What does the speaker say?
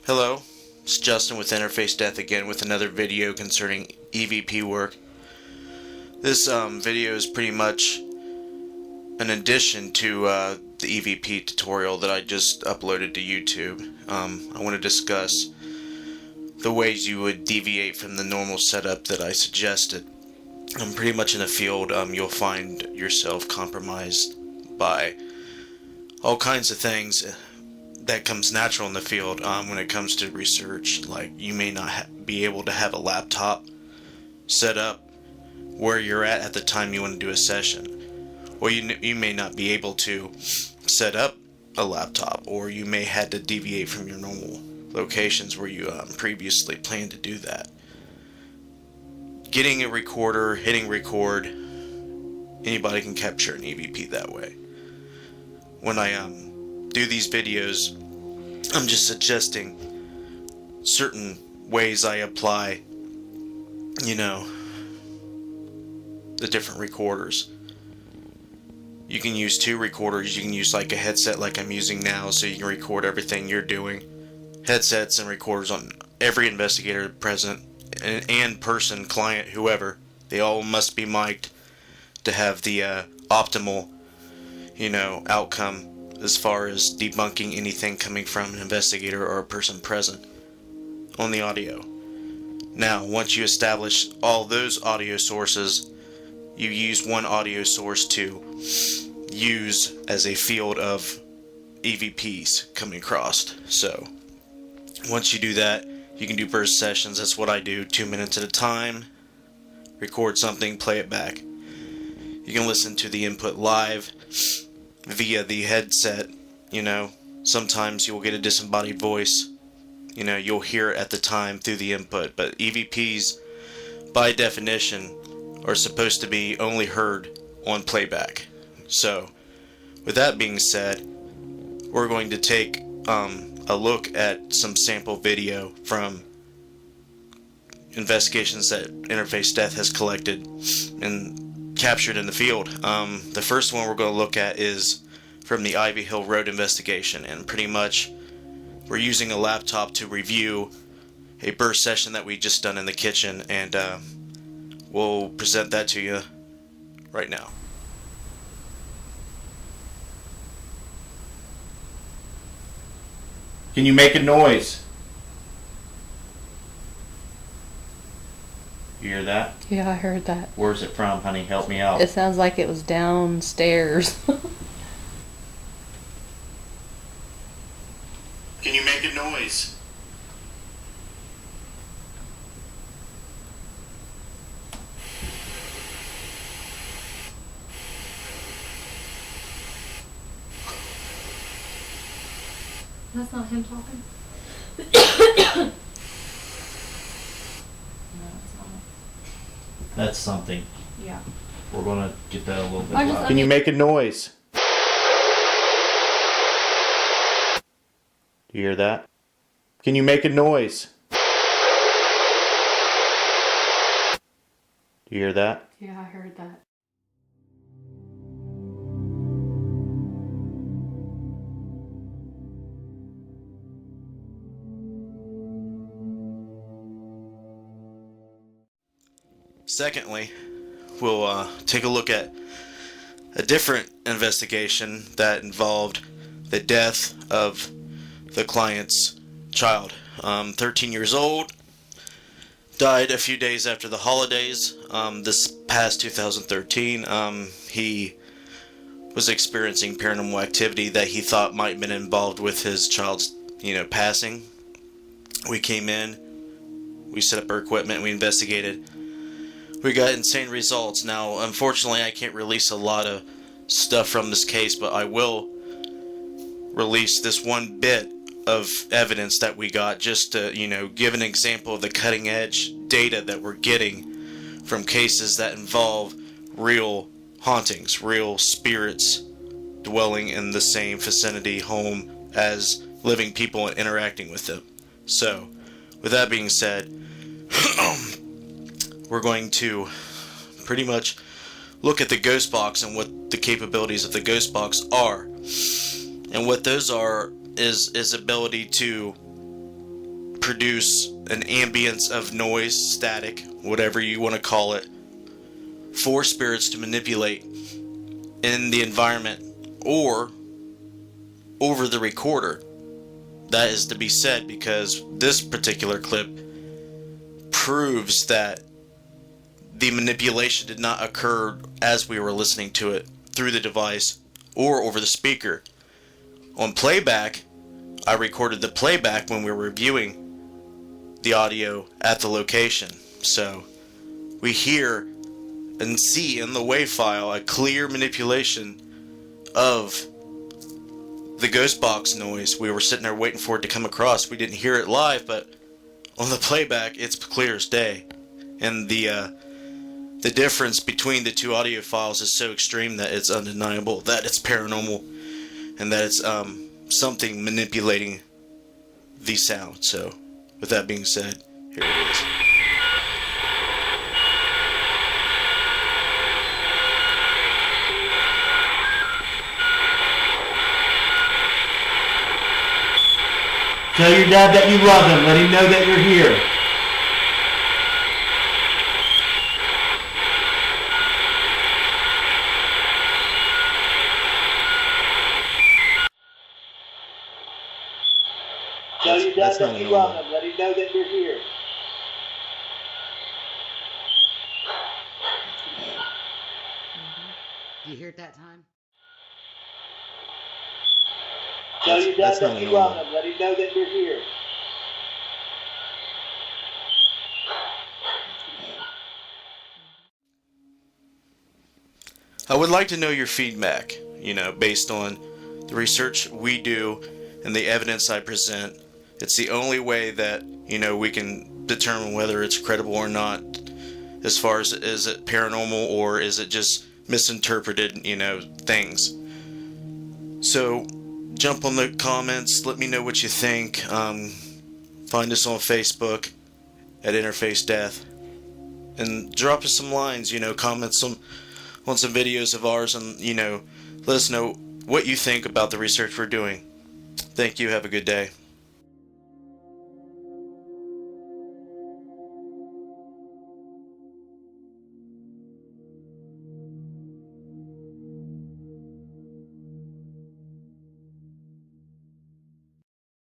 Hello, it's Justin with Interface Death again with another video concerning EVP work. This video is pretty much an addition to the EVP tutorial that I just uploaded to YouTube. I want to discuss the ways you would deviate from the normal setup that I suggested. Pretty much in the field, you'll find yourself compromised by all kinds of things that comes natural in the field when it comes to research. Like, you may not be able to have a laptop set up where you're at the time you want to do a session, or you may not be able to set up a laptop, or you may had to deviate from your normal locations where you previously planned to do that. Getting a recorder, hitting record, anybody can capture an EVP that way. When I do these videos, I'm just suggesting certain ways I apply, the different recorders. You can use two recorders. You can use like a headset like I'm using now, so you can record everything you're doing. Headsets and recorders on every investigator present and person, client, whoever. They all must be mic'd to have the optimal, outcome as far as debunking anything coming from an investigator or a person present on the audio. Now, once you establish all those audio sources, you use one audio source to use as a field of EVPs coming across. So, once you do that, you can do burst sessions. That's what I do, 2 minutes at a time. Record something, play it back. You can listen to the input live via the headset. Sometimes you'll get a disembodied voice. You'll hear it at the time through the input. But EVPs, by definition, are supposed to be only heard on playback. So, with that being said, we're going to take a look at some sample video from investigations that Interface Death has collected and captured in the field. The first one we're going to look at is from the Ivy Hill Road investigation, and pretty much we're using a laptop to review a burst session that we just done in the kitchen, and we'll present that to you right now. Can you make a noise? You hear that? Yeah, I heard that. Where's it from, honey? Help me out. It sounds like it was downstairs. Can you make a noise? That's not him talking. No, it's not. That's something. Yeah. We're gonna get that a little bit I just- louder. Can you make a noise? Do you hear that? Can you make a noise? Do you hear that? Yeah, I heard that. Secondly, we'll take a look at a different investigation that involved the death of the client's child. 13 years old, died a few days after the holidays. This past 2013, he was experiencing paranormal activity that he thought might have been involved with his child's, passing. We came in, we set up our equipment, we investigated. We got insane results. Now, unfortunately, I can't release a lot of stuff from this case, but I will release this one bit of evidence that we got just to, give an example of the cutting edge data that we're getting from cases that involve real hauntings, real spirits dwelling in the same vicinity home as living people and interacting with them. So, with that being said, we're going to pretty much look at the ghost box and what the capabilities of the ghost box are. And what those are is ability to produce an ambience of noise, static, whatever you want to call it, for spirits to manipulate in the environment or over the recorder. That is to be said, because this particular clip proves that the manipulation did not occur as we were listening to it through the device or over the speaker. On playback, I recorded the playback when we were reviewing the audio at the location. So we hear and see in the WAV file a clear manipulation of the ghost box noise. We were sitting there waiting for it to come across. We didn't hear it live, but on the playback it's clear as day. And the difference between the two audio files is so extreme that it's undeniable that it's paranormal and that it's something manipulating the sound. So with that being said, here it is. Tell your dad that you love him. Let him know that you're here. Tell your dad that you love him. Let him know that you're here. Do you hear it that time? Tell your dad that you love him. Let him know that you're here. I would like to know your feedback, based on the research we do and the evidence I present. It's the only way that, we can determine whether it's credible or not, as far as is it paranormal or is it just misinterpreted, things. So jump on the comments, let me know what you think. Find us on Facebook at Interface Death, and drop us some lines, comments on some videos of ours, and let us know what you think about the research we're doing. Thank you. Have a good day.